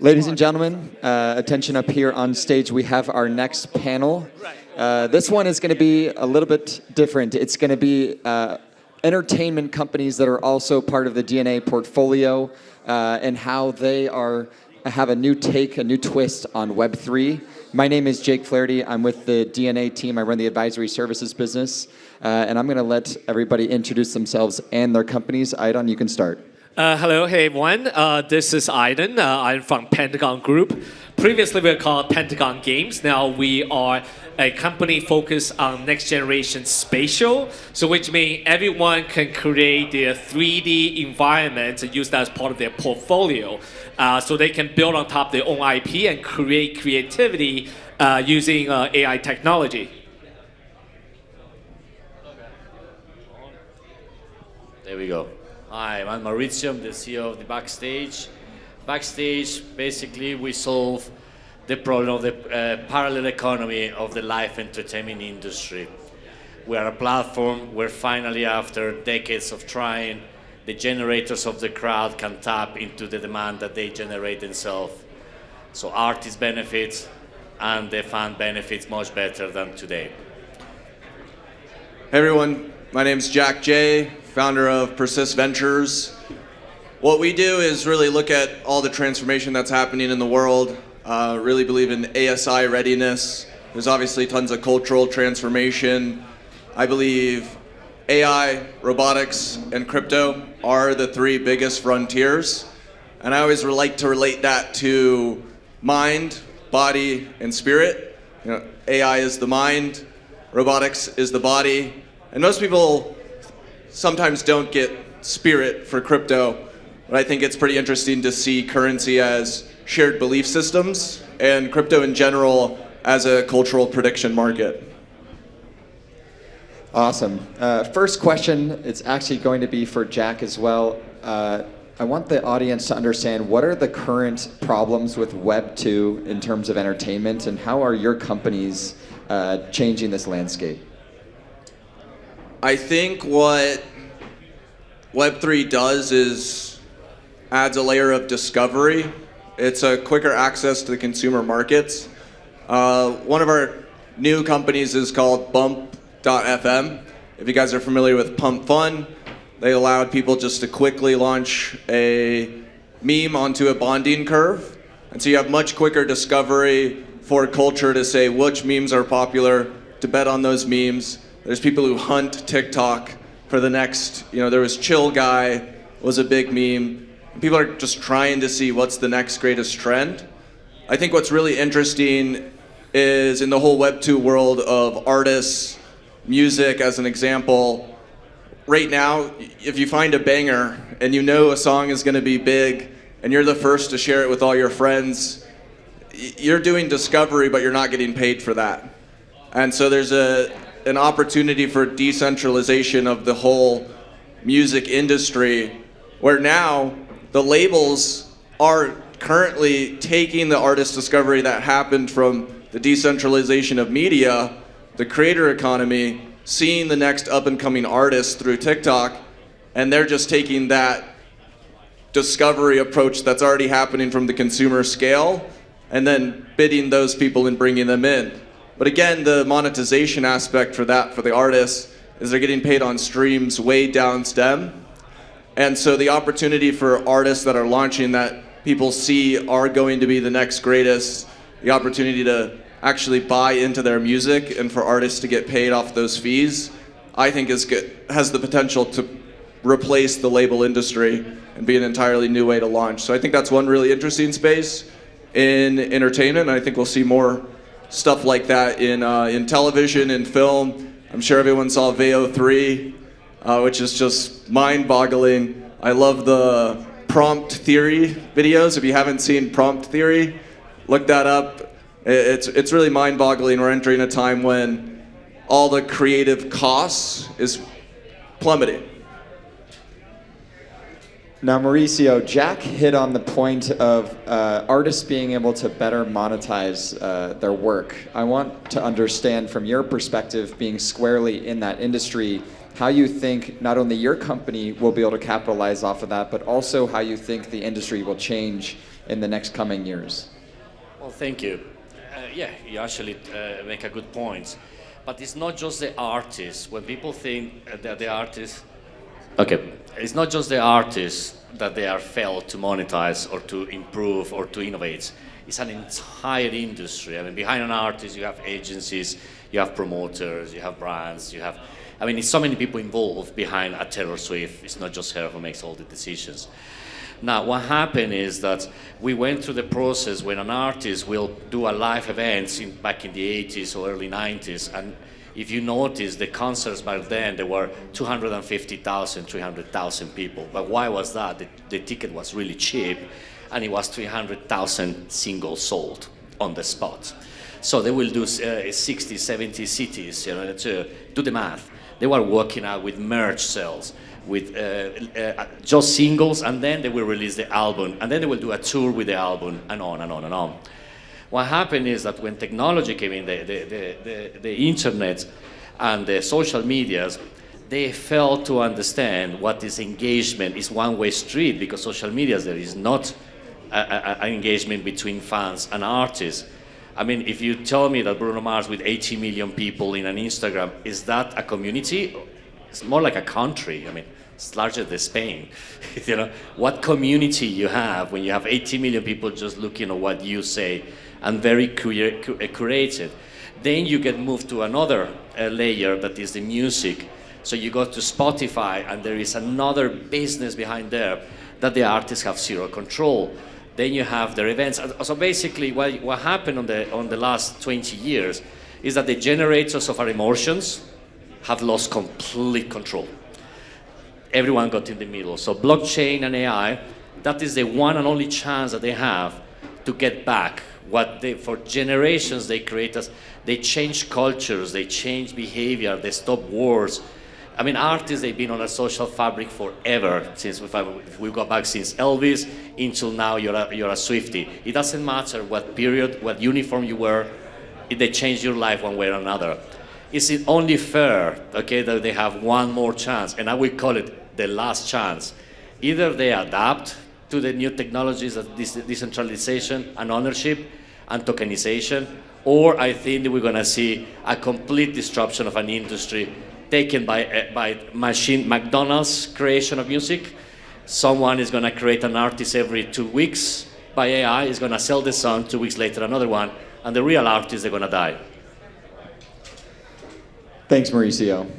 Ladies and gentlemen, attention up here on stage. We have our next panel. This one is going to be a little bit different. It's going to be entertainment companies that are also part of the DNA portfolio and how they have a new take, a new twist on Web3. My name is Jake Flaherty. I'm with the DNA team. I run the advisory services business. And I'm going to let everybody introduce themselves and their companies. Idon, you can start. Hello, hey everyone. This is Idon. I'm from Pentagon Group. Previously, we were called Pentagon Games. Now we are a company focused on next generation spatial. So which means everyone can create their 3D environments and use that as part of their portfolio. So they can build on top of their own IP and create creativity using AI technology. There we go. Hi, I'm Mauricio. I'm the CEO of the Backstage. Backstage, basically, we solve the problem of the parallel economy of the live entertainment industry. We are a platform where finally, after decades of trying, the generators of the crowd can tap into the demand that they generate themselves. So artists benefit and the fan benefits much better than today. Hey everyone, my name's Jack J, founder of Persist Ventures. What we do is really look at all the transformation that's happening in the world, really believe in ASI readiness. There's obviously tons of cultural transformation. I believe AI, robotics, and crypto are the three biggest frontiers. And I always like to relate that to mind, body, and spirit. AI is the mind, robotics is the body, and most people sometimes don't get spirit for crypto, but I think it's pretty interesting to see currency as shared belief systems and crypto in general as a cultural prediction market. Awesome. First question, it's actually going to be for Jack as well. I want the audience to understand what are the current problems with Web2 in terms of entertainment, and how are your companies changing this landscape? I think what Web3 does is adds a layer of discovery. It's a quicker access to the consumer markets. One of our new companies is called Bump.fm. If you guys are familiar with Pump Fun, they allowed people just to quickly launch a meme onto a bonding curve. And so you have much quicker discovery for culture to say which memes are popular, to bet on those memes. There's people who hunt TikTok for the next, there was Chill Guy was a big meme. People are just trying to see what's the next greatest trend. I think what's really interesting is in the whole Web2 world of artists, music as an example, right now, if you find a banger and you know a song is gonna be big and you're the first to share it with all your friends, you're doing discovery, but you're not getting paid for that. And so there's an opportunity for decentralization of the whole music industry, where now the labels are currently taking the artist discovery that happened from the decentralization of media, the creator economy, seeing the next up and coming artist through TikTok, and they're just taking that discovery approach that's already happening from the consumer scale and then bidding those people and bringing them in. But again, the monetization aspect for that, for the artists, is they're getting paid on streams way downstream. And so the opportunity for artists that are launching that people see are going to be the next greatest, the opportunity to actually buy into their music and for artists to get paid off those fees, I think is good, has the potential to replace the label industry and be an entirely new way to launch. So I think that's one really interesting space in entertainment, and I think we'll see more stuff like that in television and film. I'm sure everyone saw VEO 3, which is just mind-boggling. I love the prompt theory videos. If you haven't seen prompt theory, look that up. It's really mind-boggling. We're entering a time when all the creative costs is plummeting. Now, Mauricio, Jack hit on the point of artists being able to better monetize their work. I want to understand from your perspective, being squarely in that industry, how you think not only your company will be able to capitalize off of that, but also how you think the industry will change in the next coming years? Well, thank you. Yeah, you actually make a good point. But it's not just the artists. When people think that the artists, okay, it's not just the artists that they are failed to monetize or to improve or to innovate. It's an entire industry. I mean, behind an artist, you have agencies, you have promoters, you have brands, you have, I mean, it's so many people involved behind a Taylor Swift. It's not just her who makes all the decisions. Now, what happened is that we went through the process when an artist will do a live event back in the 80s or early 90s, and if you notice the concerts back then, there were 250,000, 300,000 people. But why was that? The ticket was really cheap, and it was 300,000 singles sold on the spot. So they will do 60, 70 cities, to do the math. They were working out with merch sales, with just singles, and then they will release the album, and then they will do a tour with the album, and on and on and on. What happened is that when technology came in, the internet and the social medias, they failed to understand what is engagement is one-way street, because social media, there is not an engagement between fans and artists. I mean, if you tell me that Bruno Mars with 80 million people in an Instagram, is that a community? It's more like a country. I mean, it's larger than Spain. What community you have when you have 80 million people just looking at what you say and very curated. Then you get moved to another layer that is the music. So you go to Spotify and there is another business behind there that the artists have zero control. Then you have their events. So basically what happened on the last 20 years is that the generators of our emotions have lost complete control. Everyone got in the middle. So blockchain and AI, that is the one and only chance that they have to get back what they, for generations they create us. They change cultures, they change behavior, they stop wars. I mean, artists, they've been on a social fabric forever, since if we go back since Elvis until now, you're a Swiftie. It doesn't matter what period, what uniform you wear, they change your life one way or another. Is it only fair, okay, that they have one more chance? And I will call it the last chance. Either they adapt to the new technologies of decentralization and ownership and tokenization, or I think that we're going to see a complete disruption of an industry taken by machine. McDonald's creation of music. Someone is going to create an artist every 2 weeks by AI, is going to sell the song, 2 weeks later another one, and the real artists are going to die. Thanks, Mauricio.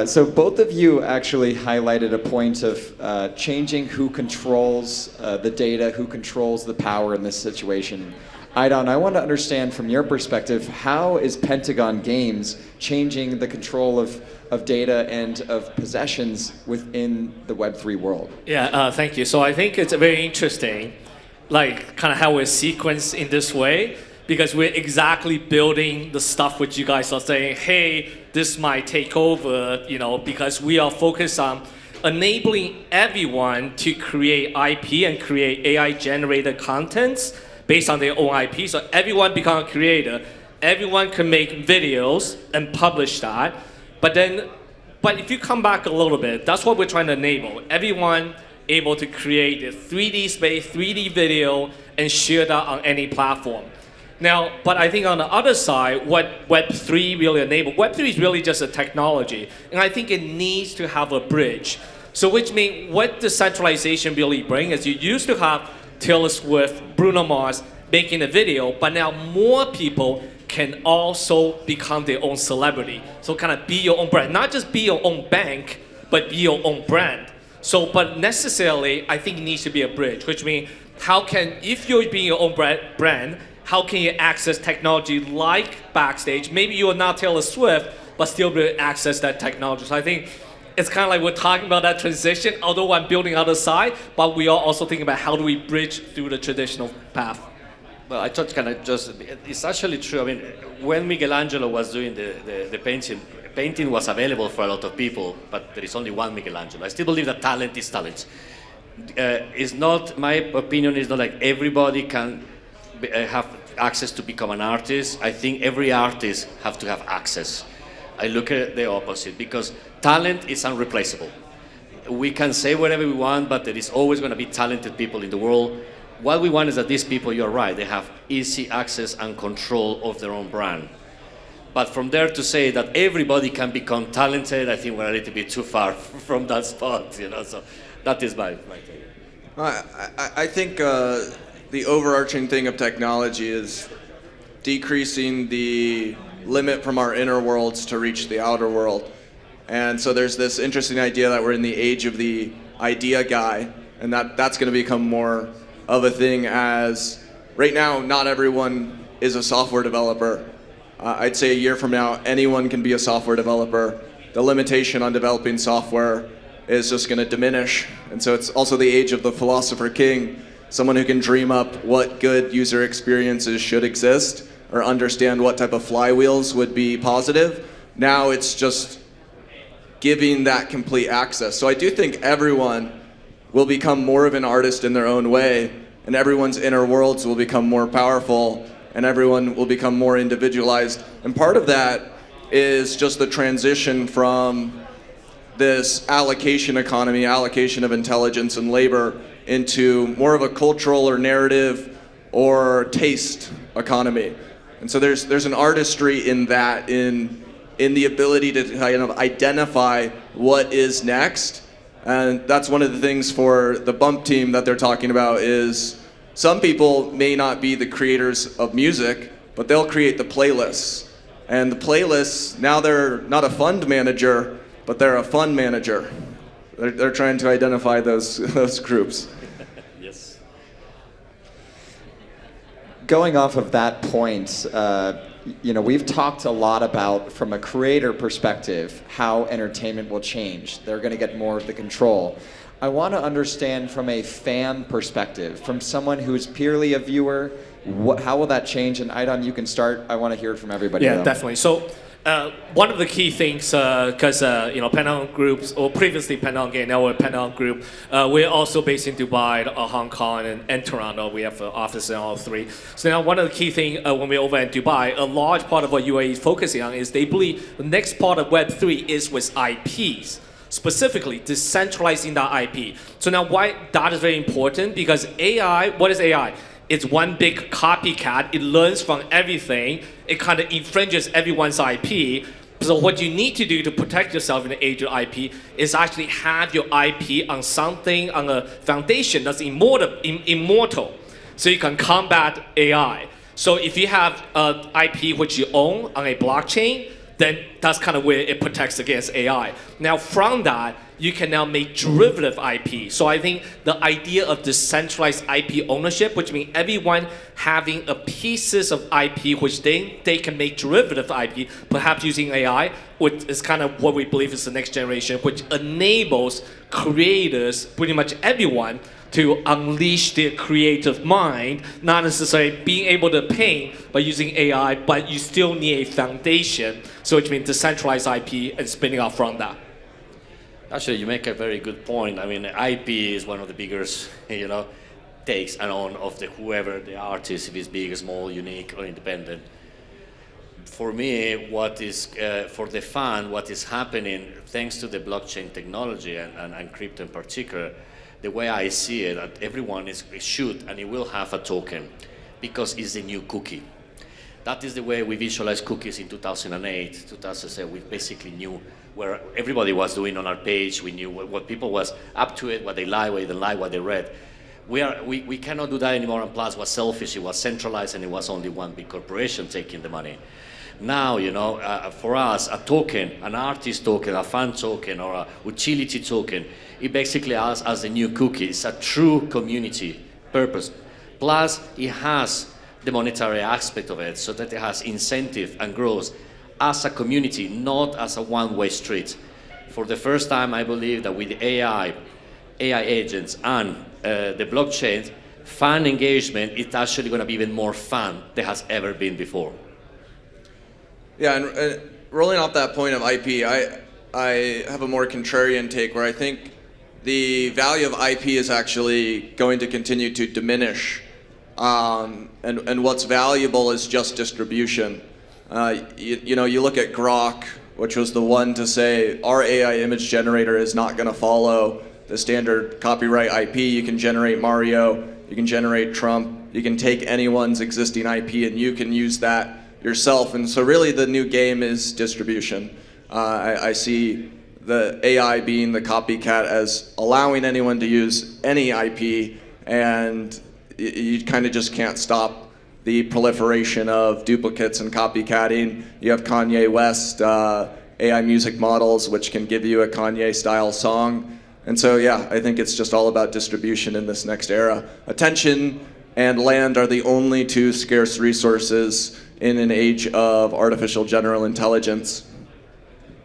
So both of you actually highlighted a point of changing who controls the data, who controls the power in this situation. Idon, I want to understand from your perspective, how is Pentagon Games changing the control of data and of possessions within the Web3 world? Yeah, thank you. So I think it's very interesting, like kind of how we're sequenced in this way, because we're exactly building the stuff which you guys are saying, hey, this might take over, because we are focused on enabling everyone to create IP and create AI-generated contents based on their own IP. So everyone become a creator. Everyone can make videos and publish that. But if you come back a little bit, that's what we're trying to enable. Everyone able to create a 3D space, 3D video, and share that on any platform. Now, but I think on the other side, what Web3 really enables, Web3 is really just a technology, and I think it needs to have a bridge. So which means what decentralization really brings is you used to have Taylor Swift, Bruno Mars making a video, but now more people can also become their own celebrity. So kind of be your own brand, not just be your own bank, but be your own brand. So, but necessarily, I think it needs to be a bridge, which means if you're being your own brand, how can you access technology like Backstage? Maybe you are not Taylor Swift, but still be able to access that technology. So I think it's kind of like we're talking about that transition, although I'm building other side, but we are also thinking about how do we bridge through the traditional path. Well, I thought it's actually true. I mean, when Michelangelo was doing the painting was available for a lot of people, but there is only one Michelangelo. I still believe that talent is talent. It's not, my opinion is not like everybody can have access to become an artist. I think every artist have to have access. I look at the opposite, because talent is unreplaceable. We can say whatever we want, but there is always going to be talented people in the world. what we want is that these people, you're right, they have easy access and control of their own brand. But from there to say that everybody can become talented, I think we're a little bit too far from that spot, you know. So that is my take. I think the overarching thing of technology is decreasing the limit from our inner worlds to reach the outer world. And so there's this interesting idea that we're in the age of the idea guy, and that's going to become more of a thing, as right now not everyone is a software developer. I'd say a year from now anyone can be a software developer. The limitation on developing software is just going to diminish. And so it's also the age of the philosopher king, someone who can dream up what good user experiences should exist or understand what type of flywheels would be positive. Now it's just giving that complete access. So I do think everyone will become more of an artist in their own way, and everyone's inner worlds will become more powerful, and everyone will become more individualized. And part of that is just the transition from this allocation economy, allocation of intelligence and labor, into more of a cultural or narrative or taste economy. And so there's an artistry in that, in the ability to kind of identify what is next. And that's one of the things for the Bump team that they're talking about, is some people may not be the creators of music, but they'll create the playlists. And the playlists, now they're not a fund manager, but they're a fun manager. They're trying to identify those groups. Yes. Going off of that point, we've talked a lot about, from a creator perspective, how entertainment will change. They're going to get more of the control. I want to understand from a fan perspective, from someone who's purely a viewer, how will that change? And Idon, you can start. I want to hear it from everybody. Yeah, though. definitely. So one of the key things, because Pentagon Group, or previously Pentagon Game, now we're Pentagon Group, we're also based in Dubai, Hong Kong, and Toronto. We have an office in all three. So now one of the key things when we're over in Dubai, a large part of what UAE is focusing on is they believe the next part of Web3 is with IPs. Specifically, decentralizing that IP. So now why that is very important, because AI, what is AI? It's one big copycat. It learns from everything. It kind of infringes everyone's IP. So what you need to do to protect yourself in the age of IP is actually have your IP on something, on a foundation that's immortal. So you can combat AI. So if you have IP which you own on a blockchain, then that's kind of where it protects against AI. Now from that, you can now make derivative IP. So I think the idea of decentralized IP ownership, which means everyone having a pieces of IP which they can make derivative IP, perhaps using AI, which is kind of what we believe is the next generation, which enables creators, pretty much everyone, to unleash their creative mind, not necessarily being able to paint by using AI, but you still need a foundation, so which means decentralized IP and spinning off from that. Actually, you make a very good point. I mean, IP is one of the biggest, takes and on of whoever the artist, if it's big, small, unique, or independent. For me, what is, for the fan, what is happening, thanks to the blockchain technology and crypto in particular, the way I see it, that everyone should and it will have a token, because it's the new cookie. That is the way we visualized cookies in 2008, 2007. We basically knew where everybody was doing on our page. We knew what people was up to it, what they like, what they didn't like, what they read. We cannot do that anymore, and plus it was selfish, it was centralized, and it was only one big corporation taking the money. Now, for us, a token, an artist token, a fan token, or a utility token, it basically has as a new cookie. It's a true community purpose. Plus, it has the monetary aspect of it, so that it has incentive and growth as a community, not as a one-way street. For the first time, I believe that with the AI agents and the blockchain, fan engagement is actually going to be even more fun than has ever been before. Yeah, and rolling off that point of IP, I have a more contrarian take, where I think the value of IP is actually going to continue to diminish. And what's valuable is just distribution. You look at Grok, which was the one to say our AI image generator is not going to follow the standard copyright IP. You can generate Mario you can generate Trump, you can take anyone's existing IP and you can use that yourself. And so really the new game is distribution. I see the AI being the copycat as allowing anyone to use any IP, and you kind of just can't stop the proliferation of duplicates and copycatting. You have Kanye West AI music models, which can give you a Kanye-style song. And so, yeah, I think it's just all about distribution in this next era. Attention and land are the only two scarce resources in an age of artificial general intelligence.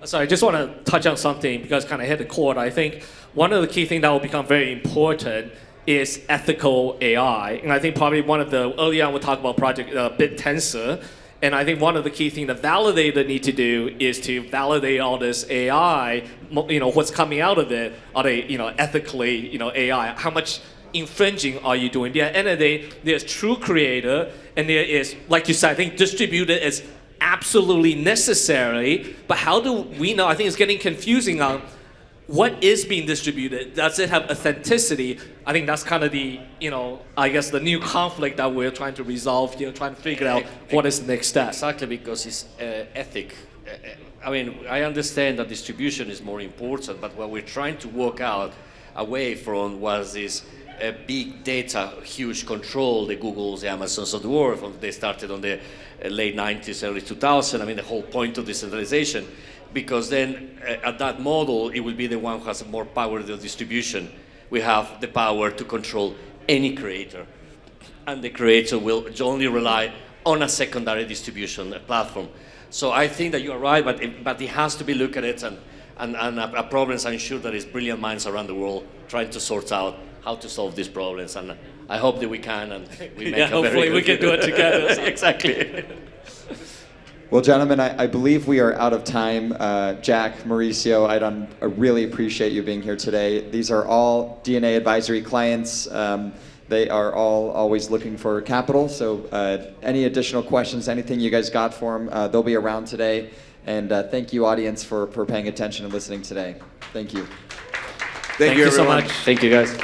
So I just want to touch on something because kind of hit the chord. I think one of the key things that will become very important is ethical AI. And I think probably one of the, early on we talked about project BitTensor, and I think one of the key things the validator need to do is to validate all this AI, what's coming out of it, are they, ethically, AI, how much infringing are you doing? At the end of the day, there's true creator, and there is, like you said, I think distributed is absolutely necessary, but how do we know? I think it's getting confusing on what is being distributed. Does it have authenticity? I think that's kind of the, I guess the new conflict that we're trying to resolve here, trying to figure out what is the next step. Exactly, because it's ethic. I mean, I understand that distribution is more important, but what we're trying to work out away from was this big data, huge control, the Googles, the Amazons of the world. They started on the late 90s, early 2000s. I mean, the whole point of decentralization, because then at that model, it will be the one who has more power to distribution. We have the power to control any creator, and the creator will only rely on a secondary distribution platform. So I think that you are right, but it has to be looked at it, and a problems I'm sure there is brilliant minds around the world trying to sort out how to solve these problems, and I hope that we can, and we make hopefully we can do it together. So. Exactly. Well, gentlemen, I believe we are out of time. Jack, Mauricio, I really appreciate you being here today. These are all DNA advisory clients. They are all always looking for capital. So any additional questions, anything you guys got for them, they'll be around today. And thank you, audience, for paying attention and listening today. Thank you. Thank you, so everyone. much. Thank you, guys.